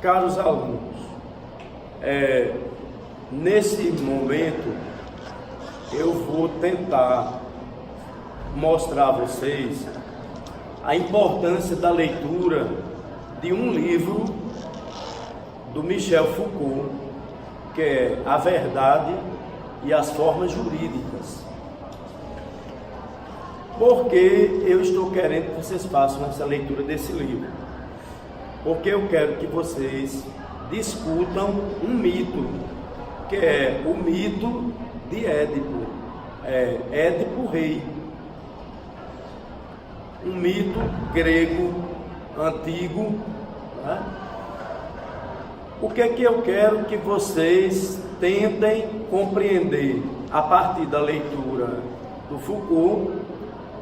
Caros alunos, nesse momento eu vou tentar mostrar a vocês a importância da leitura de um livro do Michel Foucault, que é A Verdade e as Formas Jurídicas. Porque eu estou querendo que vocês façam essa leitura desse livro? Porque eu quero que vocês discutam um mito, que é o mito de Édipo, Édipo Rei. Um mito grego, antigo, né? O que é que eu quero que vocês tentem compreender a partir da leitura do Foucault,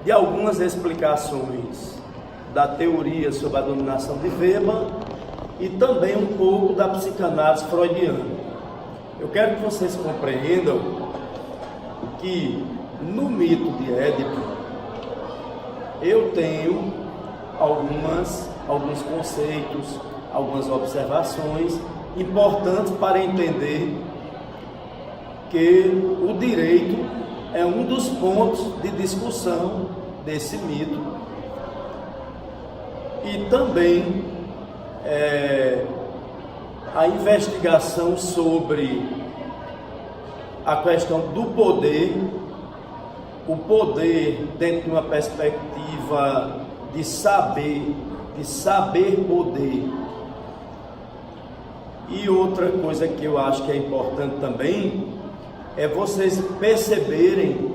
de algumas explicações da teoria sobre a dominação de Weber e também um pouco da psicanálise freudiana. Eu quero que vocês compreendam que no mito de Édipo eu tenho alguns conceitos, algumas observações importantes para entender que o direito é um dos pontos de discussão desse mito. E também a investigação sobre a questão do poder, o poder dentro de uma perspectiva de saber poder. E outra coisa que eu acho que é importante também é vocês perceberem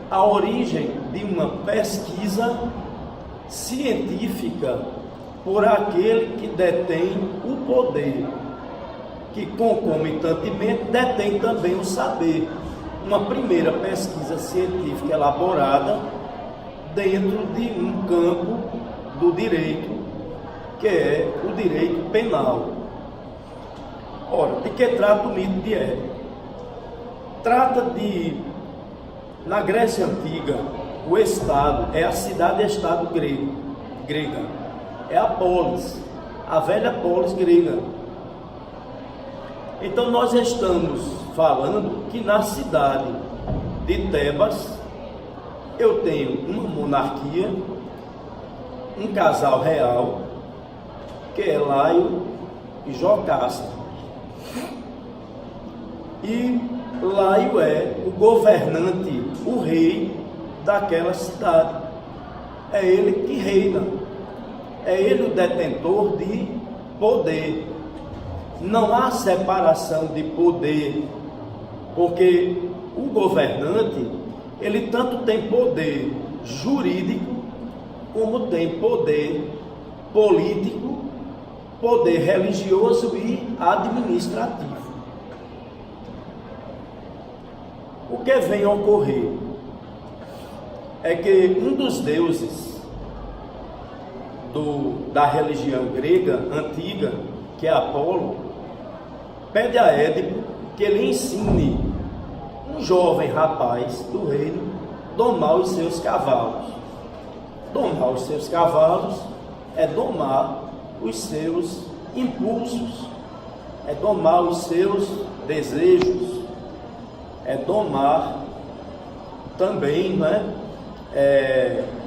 a origem de uma pesquisa científica por aquele que detém o poder, que concomitantemente detém também o saber. Uma primeira pesquisa científica elaborada dentro de um campo do direito, que é o direito penal. Ora, de que trata o mito de Édipo? Trata de, na Grécia Antiga, o Estado é a cidade-estado grega, é a polis, a velha polis grega. Então nós estamos falando que na cidade de Tebas eu tenho uma monarquia, um casal real, que é Laio e Jocasta. E Laio é o governante, o rei daquela cidade. É ele que reina, é ele o detentor de poder. Não há separação de poder, porque o governante, ele tanto tem poder jurídico, como tem poder político, poder religioso e administrativo. O que vem a ocorrer é que um dos deuses da religião grega antiga, que é Apolo, pede a Édipo que ele ensine um jovem rapaz do reino domar os seus cavalos. Domar os seus cavalos é domar os seus impulsos, é domar os seus desejos, é domar também, né,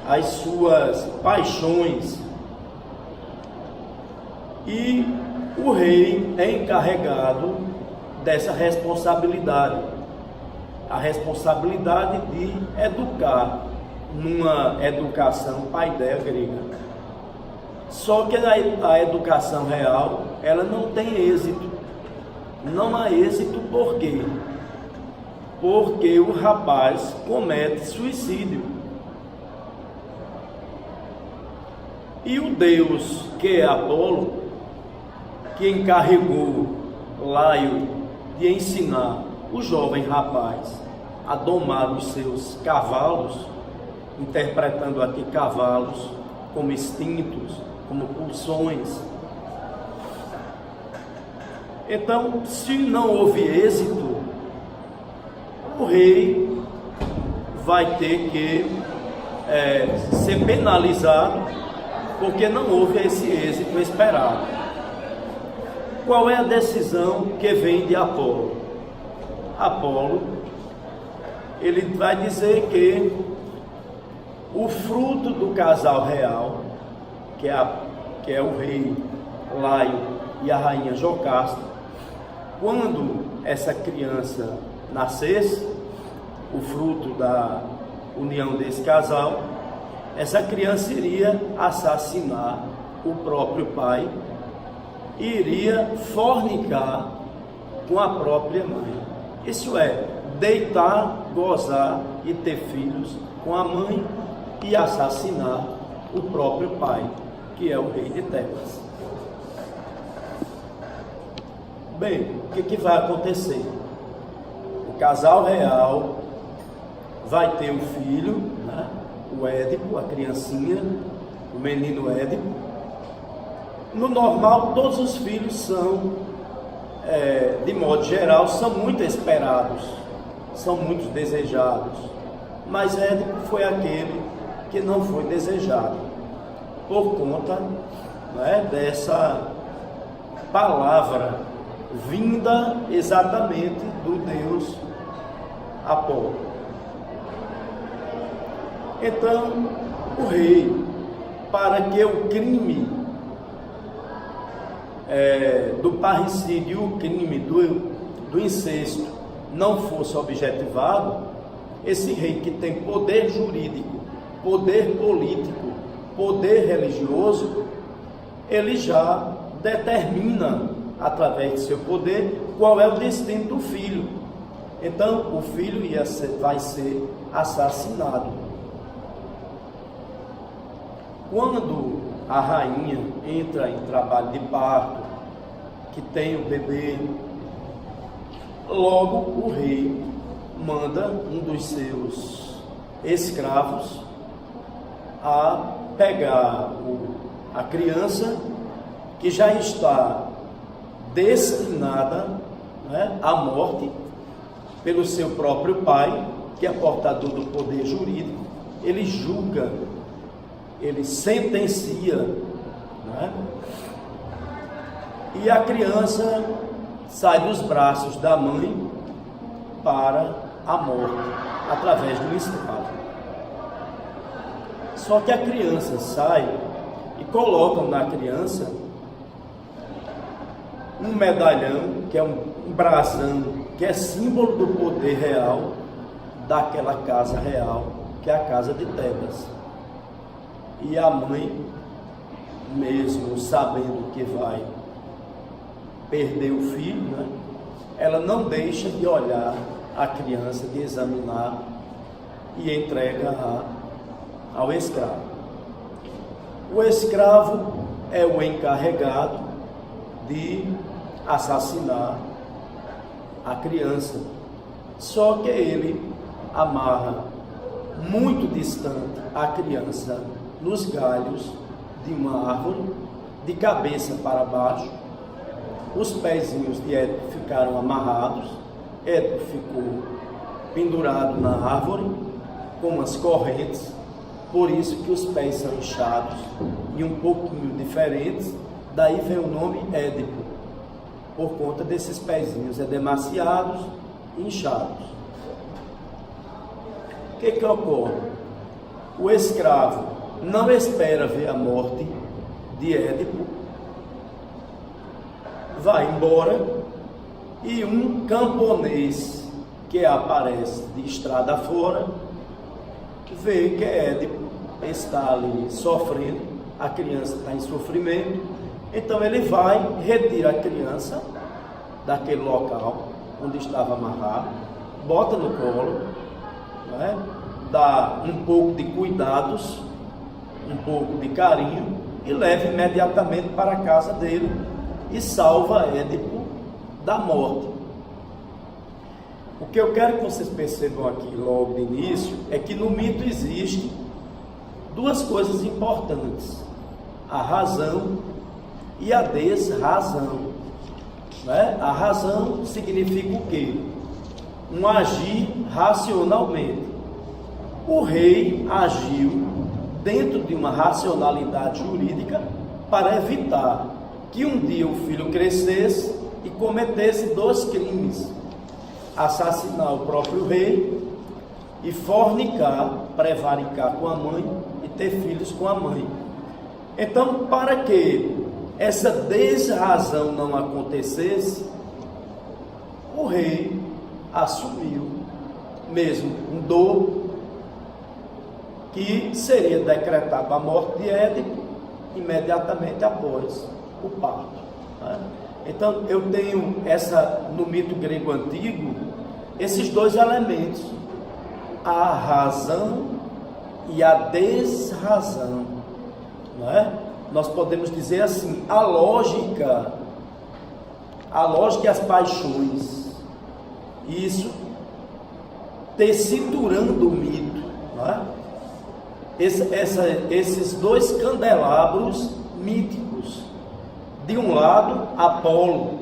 as suas paixões. E o rei é encarregado dessa responsabilidade, a responsabilidade de educar numa educação paideia grega. Só que a educação real, ela não tem êxito. Não há êxito por quê? Porque o rapaz comete suicídio. E o deus, que é Apolo, que encarregou Laio de ensinar o jovem rapaz a domar os seus cavalos, interpretando aqui cavalos como instintos, como pulsões. Então, se não houve êxito, o rei vai ter que ser penalizado, porque não houve esse êxito esperado. Qual é a decisão que vem de Apolo? Apolo, ele vai dizer que o fruto do casal real, que é o rei Laio e a rainha Jocasta, quando essa criança nascesse, o fruto da união desse casal, essa criança iria assassinar o próprio pai e iria fornicar com a própria mãe. Isso é, deitar, gozar e ter filhos com a mãe e assassinar o próprio pai, que é o rei de Tebas. Bem, o que vai acontecer? O casal real vai ter o filho, né? O Édipo, a criancinha, o menino Édipo. No normal, todos os filhos são, de modo geral, são muito esperados, são muito desejados. Mas Édipo foi aquele que não foi desejado, por conta, né, dessa palavra vinda exatamente do Deus Apolo. Então, o rei, para que o crime do parricídio e o crime do incesto não fosse objetivado, esse rei que tem poder jurídico, poder político, poder religioso, ele já determina, através de seu poder, qual é o destino do filho. Então, o filho vai ser assassinado. Quando a rainha entra em trabalho de parto, que tem o bebê, logo o rei manda um dos seus escravos a pegar a criança que já está destinada, né, à morte pelo seu próprio pai, que é portador do poder jurídico. Ele julga, ele sentencia, né? E a criança sai dos braços da mãe para a morte, através do escravo. Só que a criança sai e colocam na criança um medalhão, que é um brasão, que é símbolo do poder real daquela casa real, que é a casa de Tebas. E a mãe, mesmo sabendo que vai perder o filho, né, ela não deixa de olhar a criança, de examinar, e entrega ao escravo. O escravo é o encarregado de assassinar a criança, só que ele amarra muito distante a criança nos galhos de uma árvore, de cabeça para baixo. Os pezinhos de Édipo ficaram amarrados, Édipo ficou pendurado na árvore com as correntes, por isso que os pés são inchados e um pouquinho diferentes, daí vem o nome Édipo, por conta desses pezinhos edemaciados e inchados. O que ocorre? O escravo não espera ver a morte de Édipo, vai embora, e um camponês que aparece de estrada fora vê que Édipo está ali sofrendo, a criança está em sofrimento, então ele vai, retira a criança daquele local onde estava amarrado, bota no colo, né, dá um pouco de cuidados, um pouco de carinho, e leva imediatamente para a casa dele e salva Édipo da morte. O que eu quero que vocês percebam aqui logo de início é que no mito existe duas coisas importantes: a razão e a desrazão, né? A razão significa o quê? Um agir racionalmente. O rei agiu dentro de uma racionalidade jurídica para evitar que um dia o filho crescesse e cometesse 2 crimes: assassinar o próprio rei e fornicar, prevaricar com a mãe e ter filhos com a mãe. Então, para que essa desrazão não acontecesse, o rei assumiu mesmo um dolo que seria decretado a morte de Édipo imediatamente após o parto, né? Então eu tenho no mito grego antigo esses 2 elementos, a razão e a desrazão, não é? Nós podemos dizer assim, a lógica e as paixões, isso tessiturando o mito, não é? Esses 2 candelabros míticos, de um lado Apolo,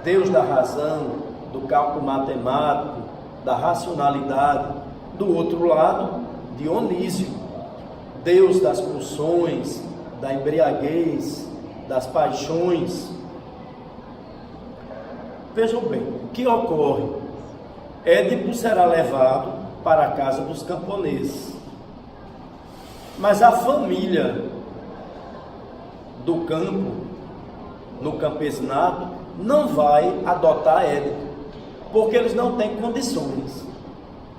deus da razão, do cálculo matemático, da racionalidade; do outro lado Dionísio, deus das pulsões, da embriaguez, das paixões. Vejam bem, o que ocorre? Édipo será levado para a casa dos camponeses, mas a família do campo, no campesinato, não vai adotar Édipo, porque eles não têm condições,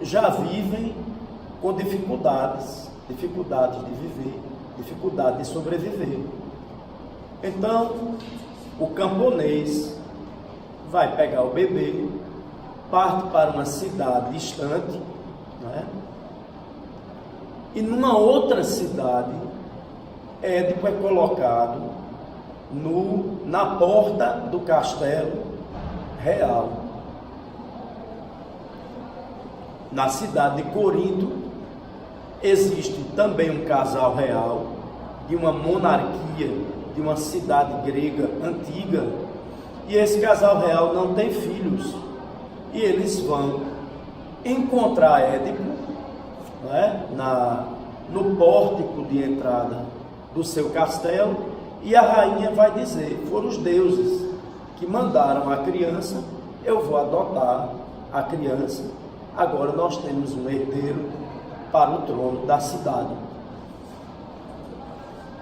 já vivem com dificuldades de viver, dificuldade de sobreviver. Então o camponês vai pegar o bebê, parte para uma cidade distante, né? E numa outra cidade, Édipo é colocado na porta do castelo real. Na cidade de Corinto existe também um casal real de uma monarquia, de uma cidade grega antiga, e esse casal real não tem filhos, e eles vão encontrar Édipo, né, no pórtico de entrada do seu castelo, e a rainha vai dizer: foram os deuses que mandaram a criança, eu vou adotar a criança, agora nós temos um herdeiro para o trono da cidade.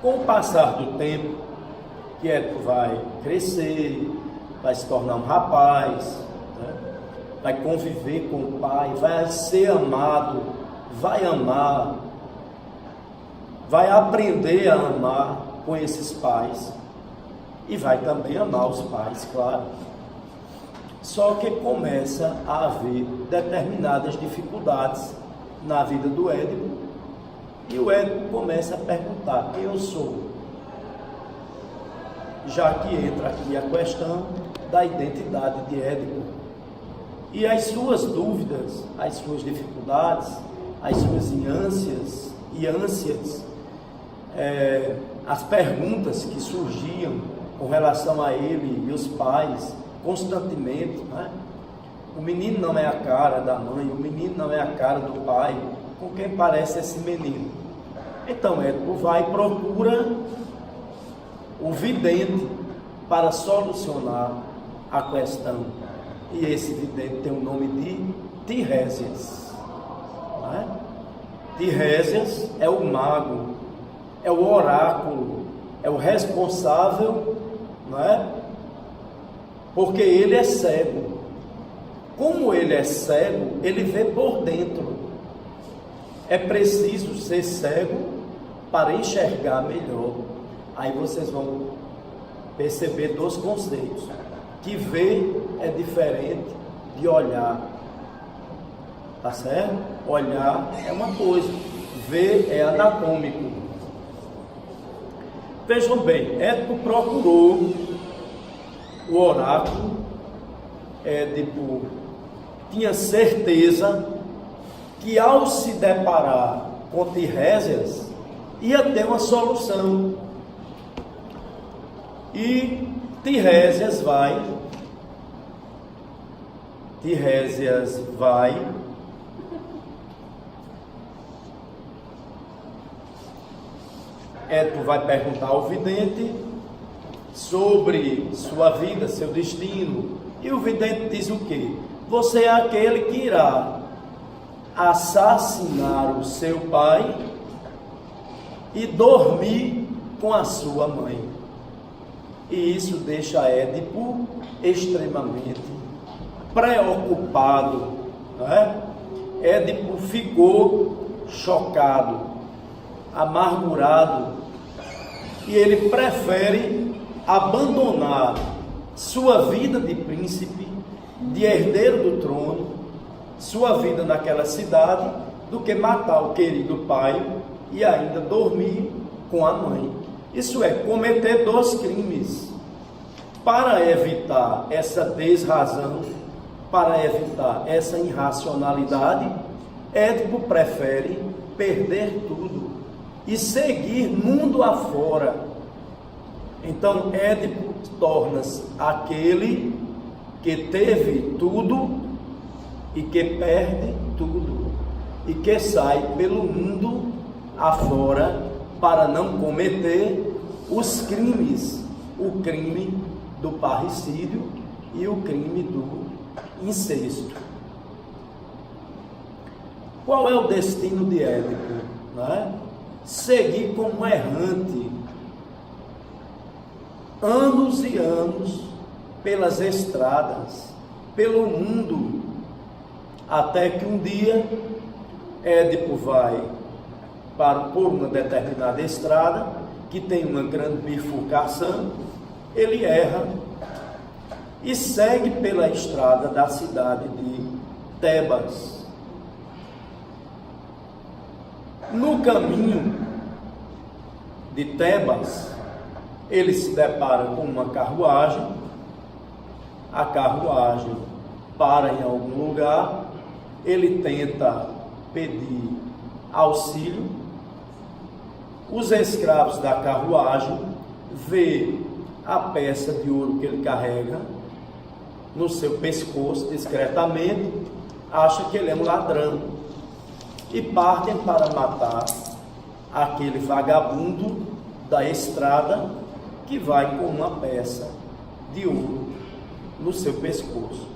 Com o passar do tempo, que Édipo vai crescer, vai se tornar um rapaz, né? Vai conviver com o pai, vai ser amado, vai amar, vai aprender a amar com esses pais, e vai também amar os pais, claro. Só que começa a haver determinadas dificuldades na vida do Édipo, e o Édipo começa a perguntar: quem eu sou? Já que entra aqui a questão da identidade de Édipo, e as suas dúvidas, as suas dificuldades, as suas ânsias, as perguntas que surgiam com relação a ele e os pais constantemente, né? O menino não é a cara da mãe, o menino não é a cara do pai, com quem parece esse menino? Então Édipo vai e procura o vidente para solucionar a questão, e esse vidente tem o nome de Tiresias, né? Tiresias é o mago, é o oráculo, é o responsável, não é? Porque ele é cego. Como ele é cego, ele vê por dentro. É preciso ser cego para enxergar melhor. Aí vocês vão perceber 2 conceitos: que ver é diferente de olhar, tá certo? Olhar é uma coisa, ver é anatômico. Vejam bem, Édipo procurou o oráculo, Édipo tinha certeza que ao se deparar com Tiresias, ia ter uma solução. E Tiresias vai, Édipo vai perguntar ao vidente sobre sua vida, seu destino. E o vidente diz o quê? Você é aquele que irá assassinar o seu pai e dormir com a sua mãe. E isso deixa Édipo extremamente preocupado, não é? Édipo ficou chocado, amargurado, e ele prefere abandonar sua vida de príncipe, de herdeiro do trono, sua vida naquela cidade, do que matar o querido pai e ainda dormir com a mãe. Isso é cometer 2 crimes. Para evitar essa desrazão, para evitar essa irracionalidade, Édipo prefere perder tudo e seguir mundo afora. Então Édipo torna-se aquele que teve tudo e que perde tudo, e que sai pelo mundo afora para não cometer os crimes, o crime do parricídio e o crime do incesto. Qual é o destino de Édipo? Não é? Seguir como errante, anos e anos, pelas estradas, pelo mundo, até que um dia Édipo vai por uma determinada estrada, que tem uma grande bifurcação, ele erra e segue pela estrada da cidade de Tebas. No caminho de Tebas, ele se depara com uma carruagem, a carruagem para em algum lugar, ele tenta pedir auxílio, os escravos da carruagem vê a peça de ouro que ele carrega no seu pescoço discretamente, acha que ele é um ladrão e partem para matar aquele vagabundo da estrada que vai com uma peça de ouro no seu pescoço.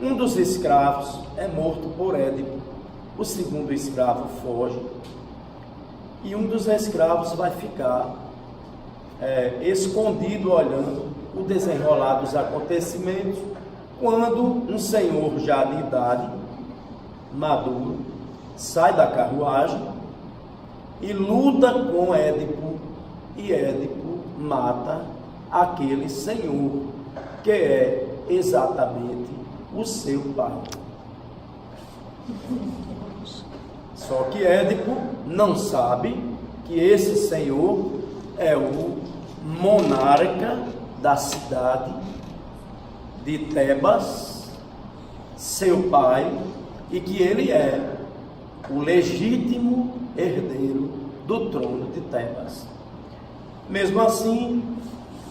Um dos escravos é morto por Édipo, o segundo escravo foge, e um dos escravos vai ficar escondido olhando o desenrolar dos acontecimentos, quando um senhor já de idade, maduro, sai da carruagem e luta com Édipo, e Édipo mata aquele senhor, que é exatamente o seu pai. Só que Édipo não sabe que esse senhor é o monarca da cidade de Tebas, seu pai, e que ele é o legítimo herdeiro do trono de Tebas. Mesmo assim,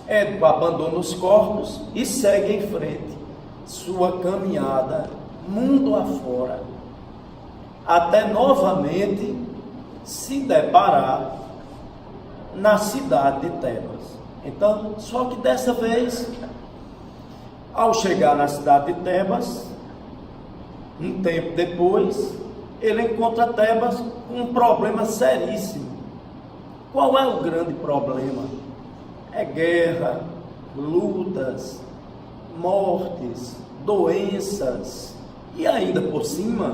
Édipo abandona os corpos e segue em frente sua caminhada mundo afora, até novamente se deparar na cidade de Tebas. Então, só que dessa vez, ao chegar na cidade de Tebas, um tempo depois, ele encontra Tebas com um problema seríssimo. Qual é o grande problema? É guerra, lutas, mortes, doenças, e ainda por cima,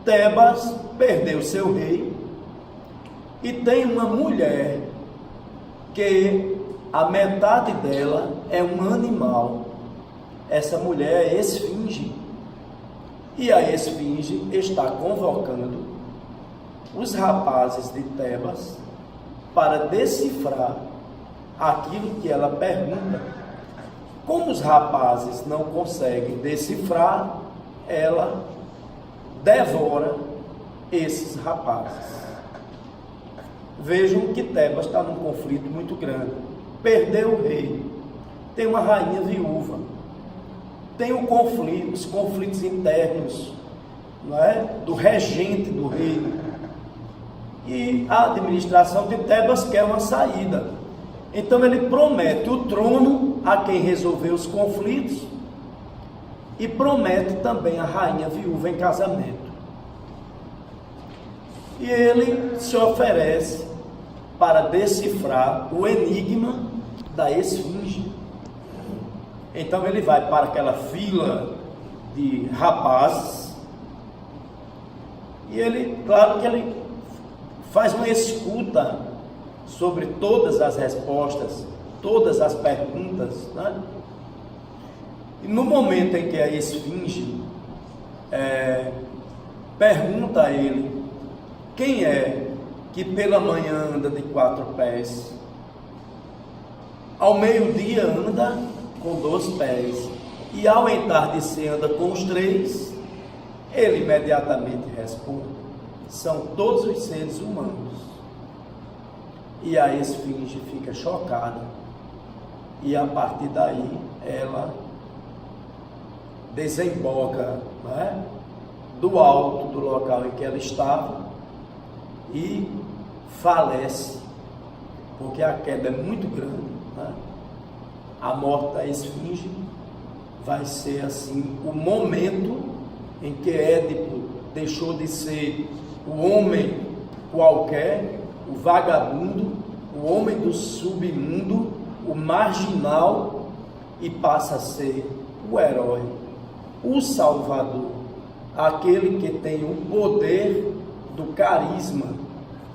Tebas perdeu seu rei e tem uma mulher que a metade dela é um animal. Essa mulher é Esfinge, e a Esfinge está convocando os rapazes de Tebas para decifrar aquilo que ela pergunta. Como os rapazes não conseguem decifrar, ela devora esses rapazes. Vejam que Tebas está num conflito muito grande. Perdeu o rei, tem uma rainha viúva, tem os conflitos internos, não é? Do regente do reino. E a administração de Tebas quer uma saída. Então ele promete o trono a quem resolveu os conflitos e promete também a rainha viúva em casamento. E ele se oferece para decifrar o enigma da esfinge. Então ele vai para aquela fila de rapazes e ele, claro que ele faz uma escuta sobre todas as respostas, todas as perguntas, né? E no momento em que a esfinge pergunta a ele: quem é que pela manhã anda de 4 pés, ao meio-dia anda com 2 pés, e ao entardecer anda com os 3, ele imediatamente responde: são todos os seres humanos. E a esfinge fica chocada, e a partir daí ela desemboca, né, do alto do local em que ela estava e falece, porque a queda é muito grande, né? A morte da esfinge vai ser assim o momento em que Édipo deixou de ser o homem qualquer, o vagabundo, o homem do submundo, o marginal, e passa a ser o herói, o salvador, aquele que tem o poder do carisma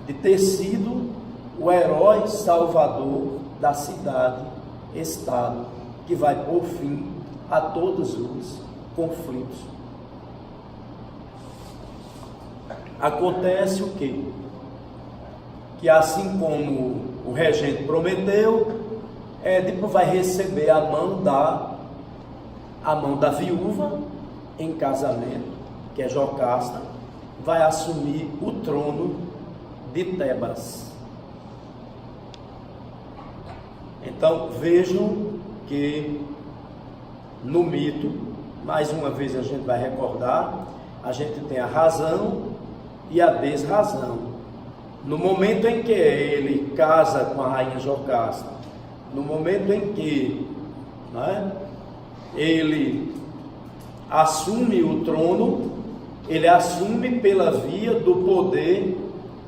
de ter sido o herói salvador da cidade-estado, que vai pôr fim a todos os conflitos. Acontece o quê? Que assim como o regente prometeu, Édipo vai receber a mão da viúva em casamento, que é Jocasta, vai assumir o trono de Tebas. Então vejam que no mito, mais uma vez a gente vai recordar, a gente tem a razão e a desrazão. No momento em que ele casa com a rainha Jocasta, no momento em que, né, ele assume o trono, ele assume pela via do poder,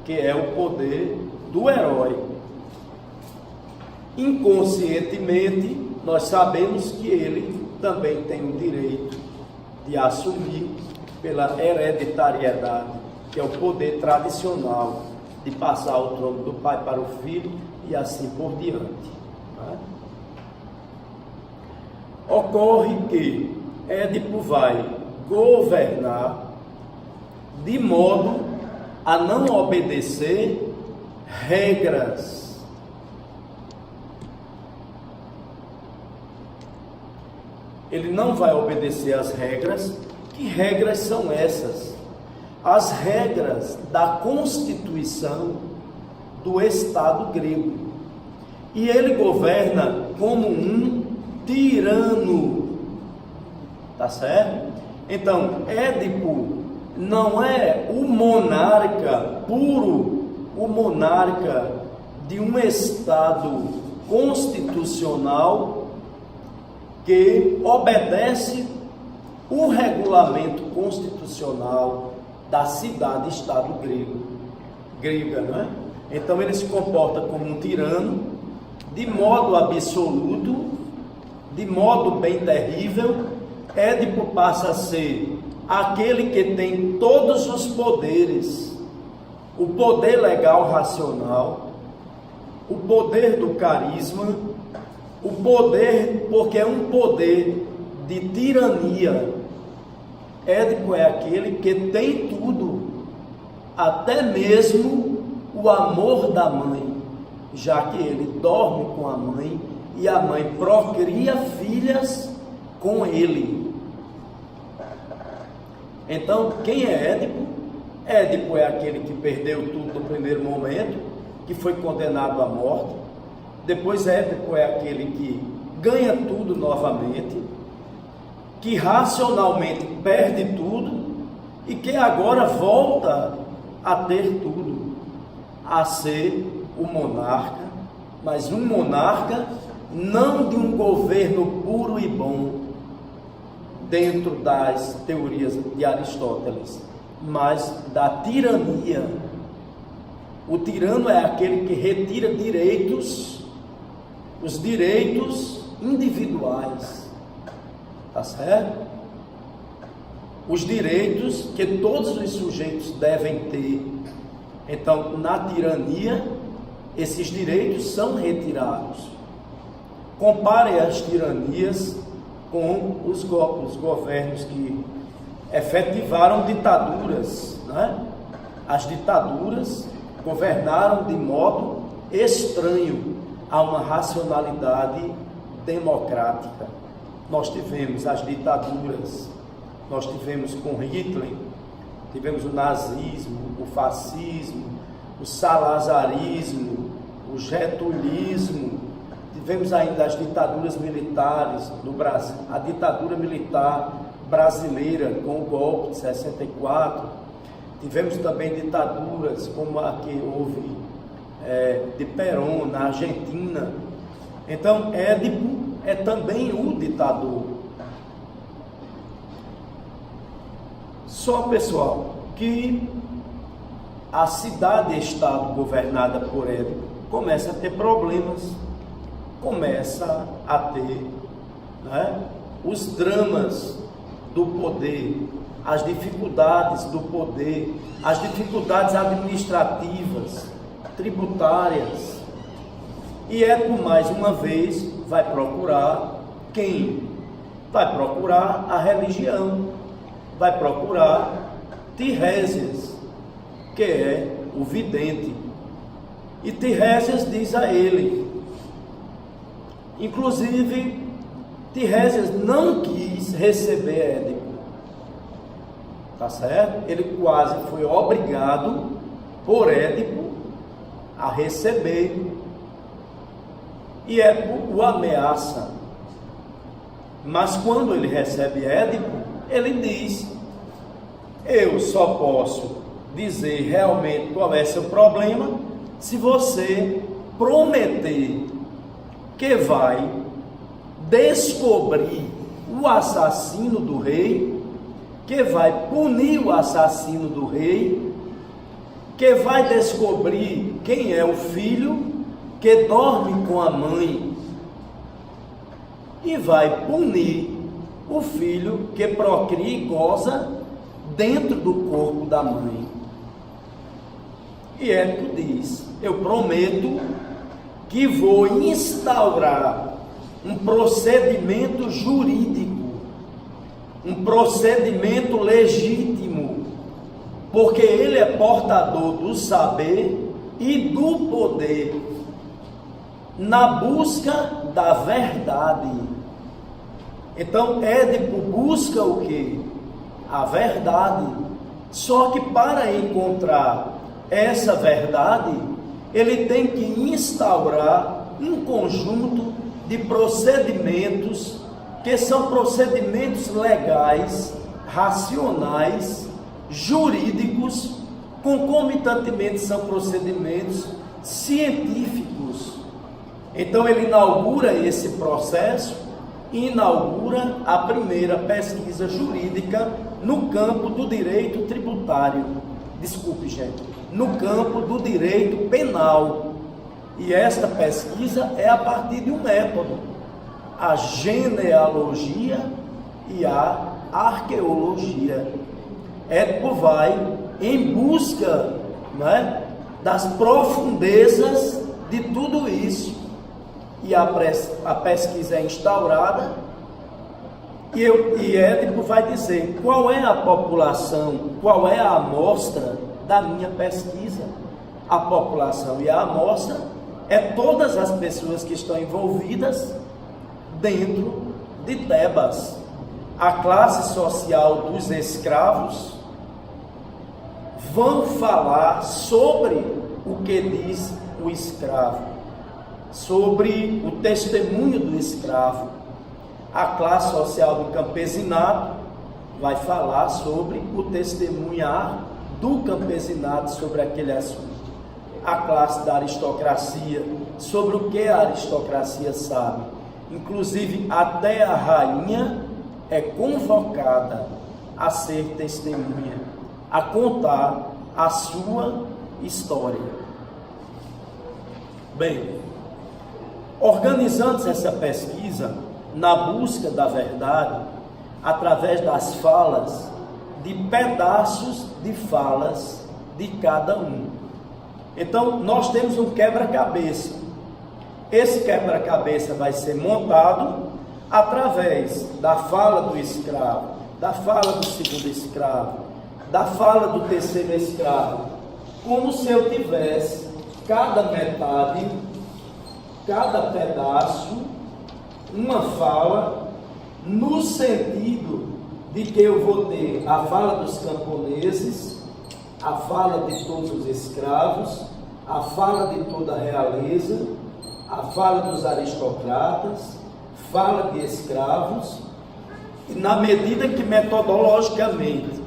que é o poder do herói. Inconscientemente, nós sabemos que ele também tem o direito de assumir pela hereditariedade, que é o poder tradicional de passar o trono do pai para o filho e assim por diante. Né? Ocorre que Édipo vai governar de modo a não obedecer regras. Ele não vai obedecer às regras. Que regras são essas? As regras da Constituição do Estado grego. E ele governa como um tirano. Tá certo? Então, Édipo não é o monarca puro, o monarca de um Estado constitucional que obedece o regulamento constitucional da cidade-estado grega, não é? Então ele se comporta como um tirano, de modo absoluto, de modo bem terrível. Édipo passa a ser aquele que tem todos os poderes, o poder legal racional, o poder do carisma, o poder, porque é um poder de tirania. Édipo é aquele que tem tudo, até mesmo o amor da mãe, já que ele dorme com a mãe e a mãe procria filhas com ele. Então, quem é Édipo? Édipo é aquele que perdeu tudo no primeiro momento, que foi condenado à morte. Depois Édipo é aquele que ganha tudo novamente, que racionalmente perde tudo e que agora volta a ter tudo, a ser o monarca, mas um monarca não de um governo puro e bom, dentro das teorias de Aristóteles, mas da tirania. O tirano é aquele que retira direitos, os direitos individuais, tá certo? Os direitos que todos os sujeitos devem ter. Então, na tirania, esses direitos são retirados. Compare as tiranias com os governos que efetivaram ditaduras, né? As ditaduras governaram de modo estranho a uma racionalidade democrática. Nós tivemos as ditaduras, nós tivemos com Hitler, tivemos o nazismo, o fascismo, o salazarismo, o getulismo, tivemos ainda as ditaduras militares no Brasil, a ditadura militar brasileira com o golpe de 64, tivemos também ditaduras como a que houve de Perón na Argentina. Então, Édipo é também o ditador. Só, pessoal, que a cidade-estado governada por Édipo começa a ter problemas, começa a ter, né, os dramas do poder, as dificuldades do poder, as dificuldades administrativas, tributárias. E Édipo, mais uma vez, vai procurar quem? Vai procurar a religião, vai procurar Tiresias, que é o vidente. E Tiresias diz a ele, inclusive, Tiresias não quis receber Édipo, tá certo? Ele quase foi obrigado por Édipo a receber, e Édipo o ameaça. Mas quando ele recebe Édipo, ele diz: eu só posso dizer realmente qual é seu problema se você prometer que vai descobrir o assassino do rei, que vai punir o assassino do rei, que vai descobrir quem é o filho que dorme com a mãe e vai punir o filho que procria e goza dentro do corpo da mãe. E Édipo diz: eu prometo que vou instaurar um procedimento jurídico, um procedimento legítimo, porque ele é portador do saber e do poder, na busca da verdade. Então Édipo busca o quê? A verdade. Só que para encontrar essa verdade, ele tem que instaurar um conjunto de procedimentos que são procedimentos legais, racionais, jurídicos, concomitantemente são procedimentos científicos. Então ele inaugura esse processo, inaugura a primeira pesquisa jurídica no campo do direito tributário, no campo do direito penal. E esta pesquisa é a partir de um método, a genealogia e a arqueologia. Édipo vai em busca, né, das profundezas de tudo isso. E a pesquisa é instaurada, e Édipo vai dizer qual é a população, qual é a amostra da minha pesquisa. A população e a amostra é todas as pessoas que estão envolvidas dentro de Tebas. A classe social dos escravos vão falar sobre o que diz o escravo, sobre o testemunho do escravo. A classe social do campesinato vai falar sobre o testemunhar do campesinato sobre aquele assunto. a classe da aristocracia, sobre o que a aristocracia sabe. Inclusive, até a rainha é convocada a ser testemunha, a contar a sua história. Bem, organizando essa pesquisa na busca da verdade, através das falas, de pedaços de falas de cada um. Então, nós temos um quebra-cabeça. Esse quebra-cabeça vai ser montado através da fala do escravo, da fala do segundo escravo, da fala do terceiro escravo, como se eu tivesse cada metade, cada pedaço, uma fala, no sentido de que eu vou ter a fala dos camponeses, a fala de todos os escravos, a fala de toda a realeza, a fala dos aristocratas, fala de escravos, e na medida que metodologicamente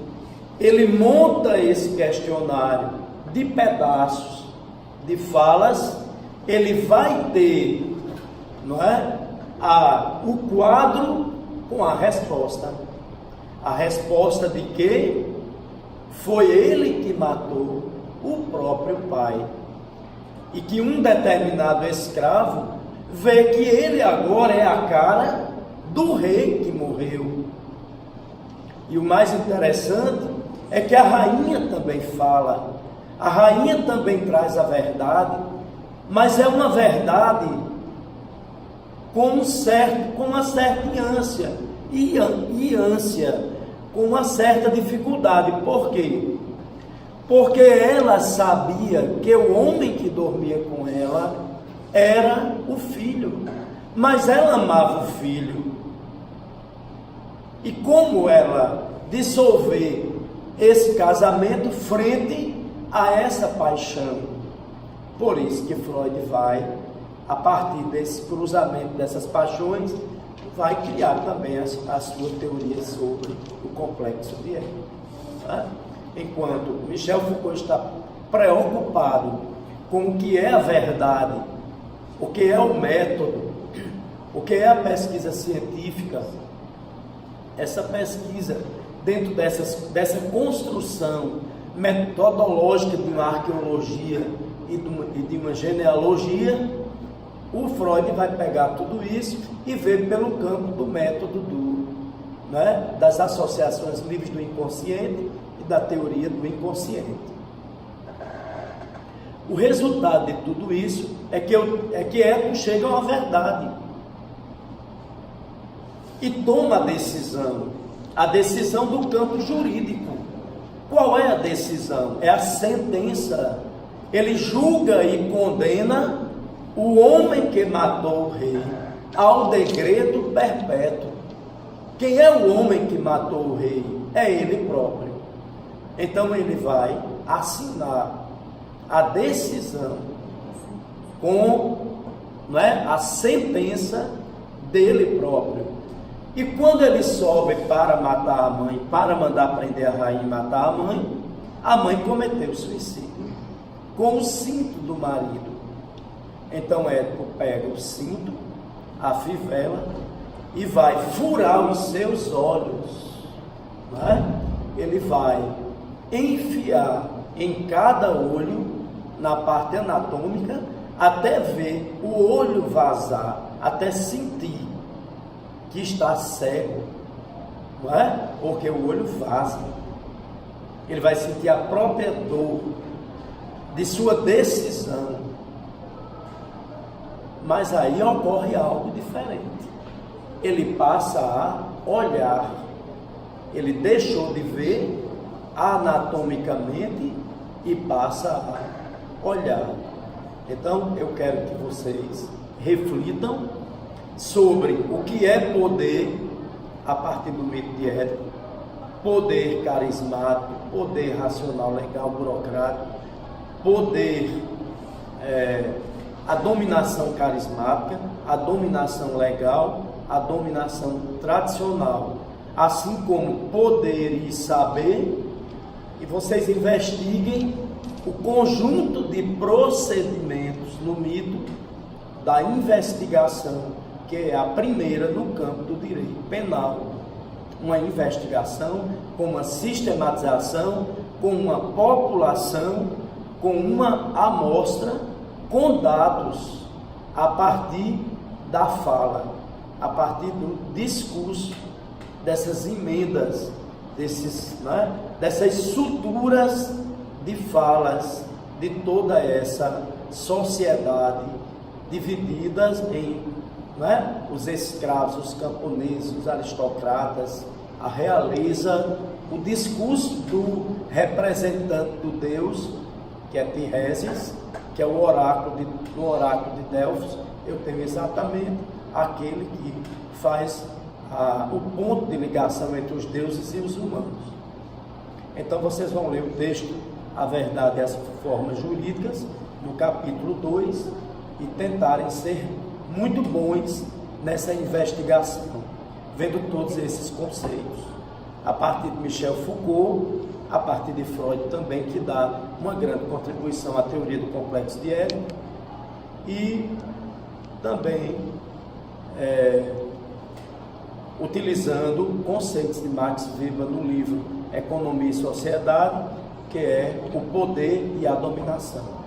ele monta esse questionário de pedaços, de falas, ele vai ter, não é, o quadro com a resposta de que foi ele que matou o próprio pai, e que um determinado escravo vê que ele agora é a cara do rei que morreu. E o mais interessante é que a rainha também fala, a rainha também traz a verdade, mas é uma verdade com uma certa ânsia, com uma certa dificuldade. Por quê? Porque ela sabia que o homem que dormia com ela era o filho, mas ela amava o filho. E como ela dissolver esse casamento frente a essa paixão? Por isso que Freud vai, a partir desse cruzamento dessas paixões, vai criar também a sua teoria sobre o complexo de Édipo. Tá? Enquanto Michel Foucault está preocupado com o que é a verdade, o que é o método, o que é a pesquisa científica, essa pesquisa dentro dessa construção metodológica de uma arqueologia e de uma genealogia, o Freud vai pegar tudo isso e ver pelo campo do método das associações livres do inconsciente e da teoria do inconsciente. O resultado de tudo isso é que Édipo chega a uma verdade e toma a decisão do campo jurídico. Qual é a decisão? É a sentença. Ele julga e condena o homem que matou o rei ao degredo perpétuo. Quem é o homem que matou o rei? É ele próprio. Então ele vai assinar a decisão com a sentença dele próprio. E quando ele sobe para matar a mãe, para mandar prender a rainha e matar a mãe cometeu suicídio com o cinto do marido. Então Édipo pega o cinto, a fivela, e vai furar os seus olhos. Ele vai enfiar em cada olho, na parte anatômica, até ver o olho vazar, até sentir que está cego, porque o olho vaza. Ele vai sentir a própria dor de sua decisão. Mas aí ocorre algo diferente. Ele passa a olhar. Ele deixou de ver anatomicamente e passa a olhar. Então eu quero que vocês reflitam sobre o que é poder a partir do mito de Édipo. Poder carismático, poder racional, legal, burocrático, poder, a dominação carismática, a dominação legal, a dominação tradicional, assim como poder e saber. E vocês investiguem o conjunto de procedimentos no mito da investigação, que é a primeira no campo do direito penal. Uma investigação com uma sistematização, com uma população, com uma amostra, com dados, a partir da fala, a partir do discurso, dessas emendas, dessas suturas de falas de toda essa sociedade divididas em os escravos, os camponeses, os aristocratas, a realeza, o discurso do representante do Deus, que é Tiresias, que é o oráculo de Delfos. Eu tenho exatamente aquele que faz o ponto de ligação entre os deuses e os humanos. Então vocês vão ler o texto A Verdade e as Formas Jurídicas, no capítulo 2, e tentarem ser muito bons nessa investigação, vendo todos esses conceitos, a partir de Michel Foucault, a partir de Freud também, que dá uma grande contribuição à teoria do complexo de Édipo, e também utilizando conceitos de Max Weber no livro Economia e Sociedade, que é o poder e a dominação.